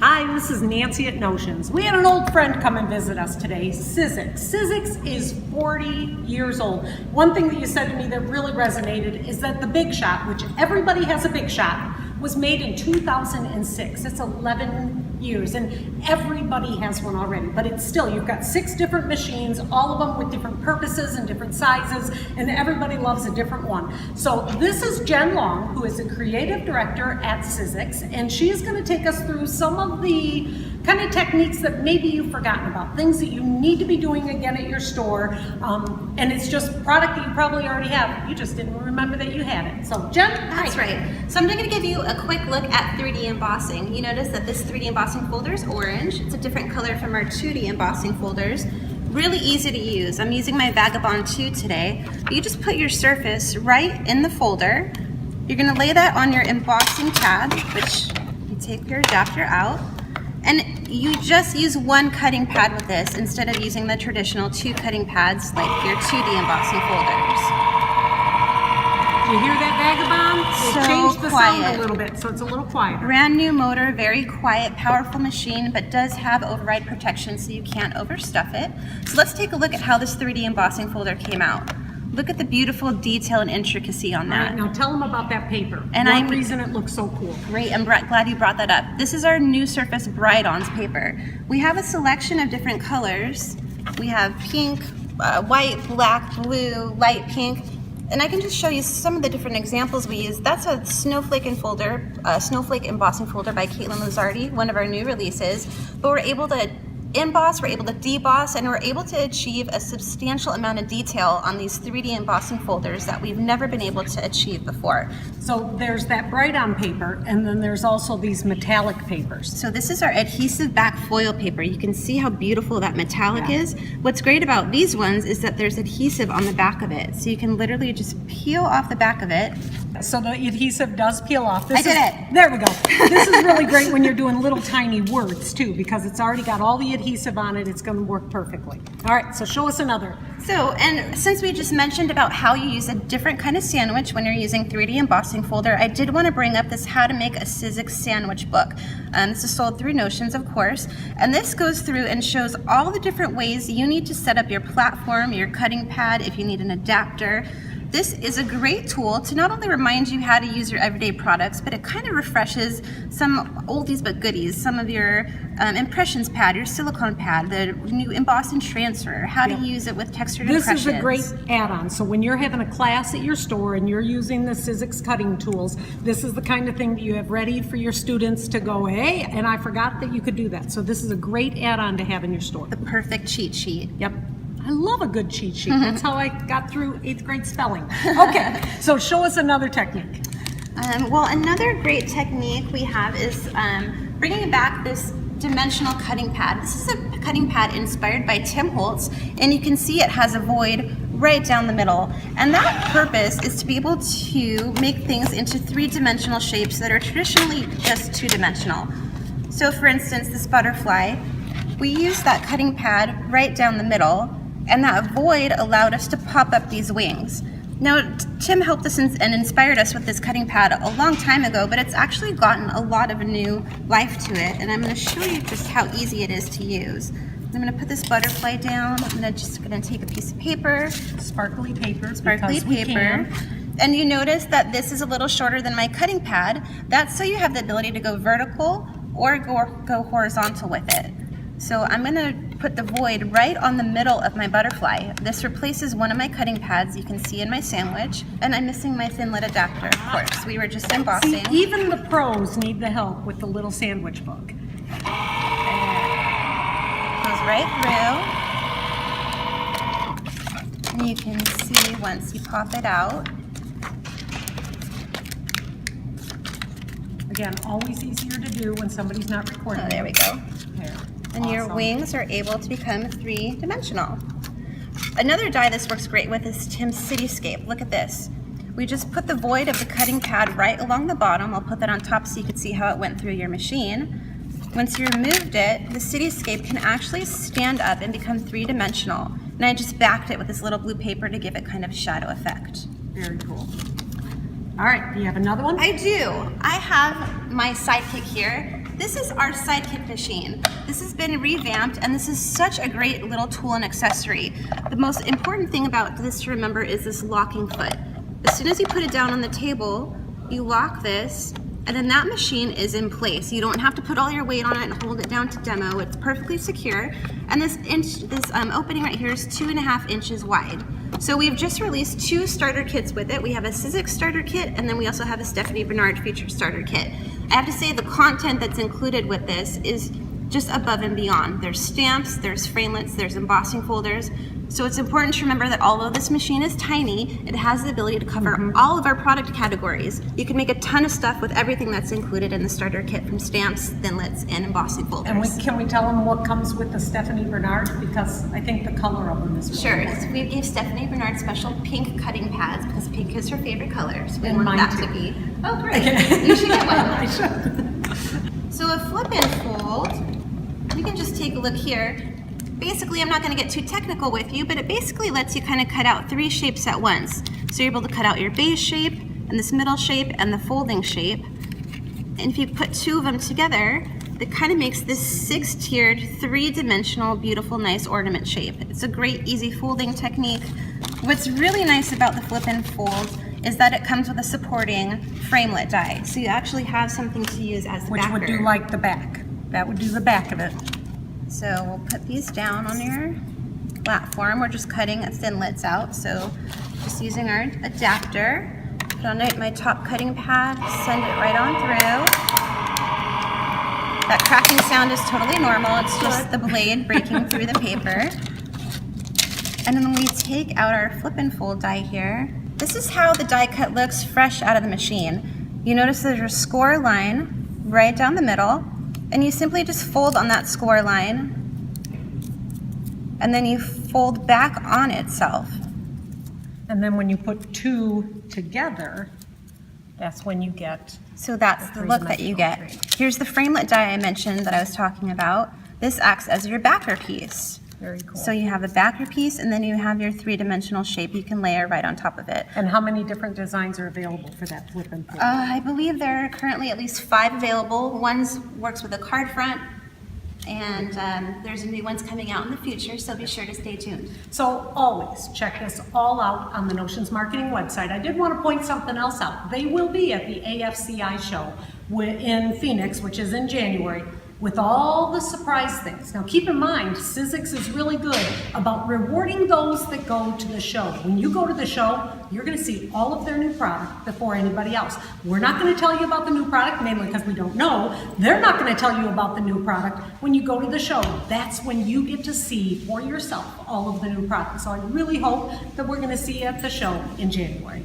Hi, this is Nancy at Notions. We had an old friend come and visit us today, Sizzix. Sizzix is 40 years old. One thing that you said to me that really resonated is that the Big Shot, which everybody has a Big Shot, was made in 2006. It's 11 years and everybody has one already, but it's still, you've got 6 different machines, all of them with different purposes and different sizes, and everybody loves a different one. So this is Jen Long, who is a creative director at Sizzix, and she's gonna take us through some of the kind of techniques that maybe you've forgotten about, things that you need to be doing again at your store, and it's just product that you probably already have, you just didn't remember that you had it. So Jen, that's right. So I'm going to give you a quick look at 3D embossing. You notice that this 3D embossing folder is orange. It's a different color from our 2D embossing folders. Really easy to use. I'm using my Vagabond 2 today. You just put your surface right in the folder. You're going to lay that on your embossing tab, which you take your adapter out. And you just use one cutting pad with this instead of using the traditional 2 cutting pads like your 2D embossing folders. You hear that, Vagabond? It changed the sound a little bit, so it's a little quieter. Brand new motor, very quiet, powerful machine, but does have override protection so you can't overstuff it. So let's take a look at how this 3D embossing folder came out. Look at the beautiful detail and intricacy on that. All right, now tell them about that paper. And one reason it looks so cool. Great, I'm glad you brought that up. This is our new Sizzix Brite-ons paper. We have a selection of different colors. We have pink, white, black, blue, light pink. And I can just show you some of the different examples we use. That's a snowflake embossing folder by Caitlin Lizardi, one of our new releases. But we're able to emboss, we're able to deboss, and we're able to achieve a substantial amount of detail on these 3D embossing folders that we've never been able to achieve before. So there's that Brite-on paper, and then there's also these metallic papers. So this is our adhesive back foil paper. You can see how beautiful that metallic is. What's great about these ones is that there's adhesive on the back of it. So you can literally just peel off the back of it. So the adhesive does peel off. I did it. There we go. This is really great when you're doing little tiny words too, because it's already got all the adhesive on it. It's going to work perfectly. All right, so show us another. So, and since we just mentioned about how you use a different kind of sandwich when you're using 3D embossing folder, I did want to bring up this how to make a Sizzix sandwich book. This is sold through Notions, of course, and this goes through and shows all the different ways you need to set up your platform, your cutting pad, if you need an adapter. This is a great tool to not only remind you how to use your everyday products, but it kind of refreshes some oldies but goodies, some of your impressions pad, your silicone pad, the new emboss and transfer, how to use it with textured impressions. This is a great add-on. So when you're having a class at your store and you're using the Sizzix cutting tools, this is the kind of thing that you have ready for your students to go, hey, and I forgot that you could do that. So this is a great add-on to have in your store. The perfect cheat sheet. Yep. I love a good cheat sheet. That's how I got through 8th grade spelling. Okay, so show us another technique. Well, another great technique we have is bringing back this dimensional cutting pad. This is a cutting pad inspired by Tim Holtz, and you can see it has a void right down the middle. And that purpose is to be able to make things into 3-dimensional shapes that are traditionally just 2-dimensional. So for instance, this butterfly, we used that cutting pad right down the middle, and that void allowed us to pop up these wings. Now, Tim helped us and inspired us with this cutting pad a long time ago, but it's actually gotten a lot of new life to it, and I'm going to show you just how easy it is to use. I'm going to put this butterfly down. I'm just going to take a piece of paper. Sparkly paper. Sparkly paper. And you notice that this is a little shorter than my cutting pad. That's so you have the ability to go vertical or go horizontal with it. So I'm going to put the void right on the middle of my butterfly. This replaces one of my cutting pads you can see in my sandwich, and I'm missing my thin lead adapter, of course. We were just embossing. See, even the pros need the help with the little sandwich book. Goes right through. And you can see once you pop it out. Again, always easier to do when somebody's not recording. Oh, there we go. There. And your wings are able to become 3-dimensional. Another die this works great with is Tim's Cityscape. Look at this. We just put the void of the cutting pad right along the bottom. I'll put that on top so you can see how it went through your machine. Once you removed it, the Cityscape can actually stand up and become 3-dimensional. And I just backed it with this little blue paper to give it kind of shadow effect. Very cool. All right, do you have another one? I do. I have my sidekick here. This is our sidekick machine. This has been revamped, and this is such a great little tool and accessory. The most important thing about this to remember is this locking foot. As soon as you put it down on the table, you lock this, and then that machine is in place. You don't have to put all your weight on it and hold it down to demo. It's perfectly secure. And this opening right here is 2.5 inches wide. So we've just released 2 starter kits with it. We have a Sizzix starter kit, and then we also have a Stephanie Bernard feature starter kit. I have to say the content that's included with this is just above and beyond. There's stamps, there's framelits, there's embossing folders. So it's important to remember that although this machine is tiny, it has the ability to cover all of our product categories. You can make a ton of stuff with everything that's included in the starter kit, from stamps, thinlits, and embossing folders. And can we tell them what comes with the Stephanie Bernard? Because I think the color of them is really Sure. important. So we gave Stephanie Bernard special pink cutting pads because pink is her favorite color. So we And want mine that too. to be. Oh, great. You should get one. I should. So a Flippin Fold, you can just take a look here. Basically, I'm not going to get too technical with you, but it basically lets you kind of cut out 3 shapes at once. So you're able to cut out your base shape, and this middle shape, and the folding shape. And if you put 2 of them together, it kind of makes this 6-tiered, 3-dimensional, beautiful, nice ornament shape. It's a great, easy folding technique. What's really nice about the Flippin Fold is that it comes with a supporting framelit die. So you actually have something to use as the backer. Which would do like the back. That would do the back of it. So we'll put these down on your platform. We're just cutting thinlits out. So just using our adapter, put on my top cutting pad, send it right on through. That cracking sound is totally normal. It's just the blade breaking through the paper. And then when we take out our Flippin Fold die here, this is how the die cut looks fresh out of the machine. You notice there's a score line right down the middle, and you simply just fold on that score line, and then you fold back on itself. And then when you put 2 together, that's when you get. So that's the look that you get. Here's the framelit die I mentioned that I was talking about. This acts as your backer piece. Very cool. So you have the backer piece, and then you have your 3-dimensional shape you can layer right on top of it. And how many different designs are available for that Flippin Fold? I believe there are currently at least 5 available. One works with a card front, and there's new ones coming out in the future, so be sure to stay tuned. So always check this all out on the Notions Marketing website. I did want to point something else out. They will be at the AFCI show in Phoenix, which is in January, with all the surprise things. Now keep in mind, Sizzix is really good about rewarding those that go to the show. When you go to the show, you're gonna see all of their new product before anybody else. We're not gonna tell you about the new product, mainly because we don't know. They're not gonna tell you about the new product when you go to the show. That's when you get to see for yourself all of the new products. So I really hope that we're gonna see you at the show in January.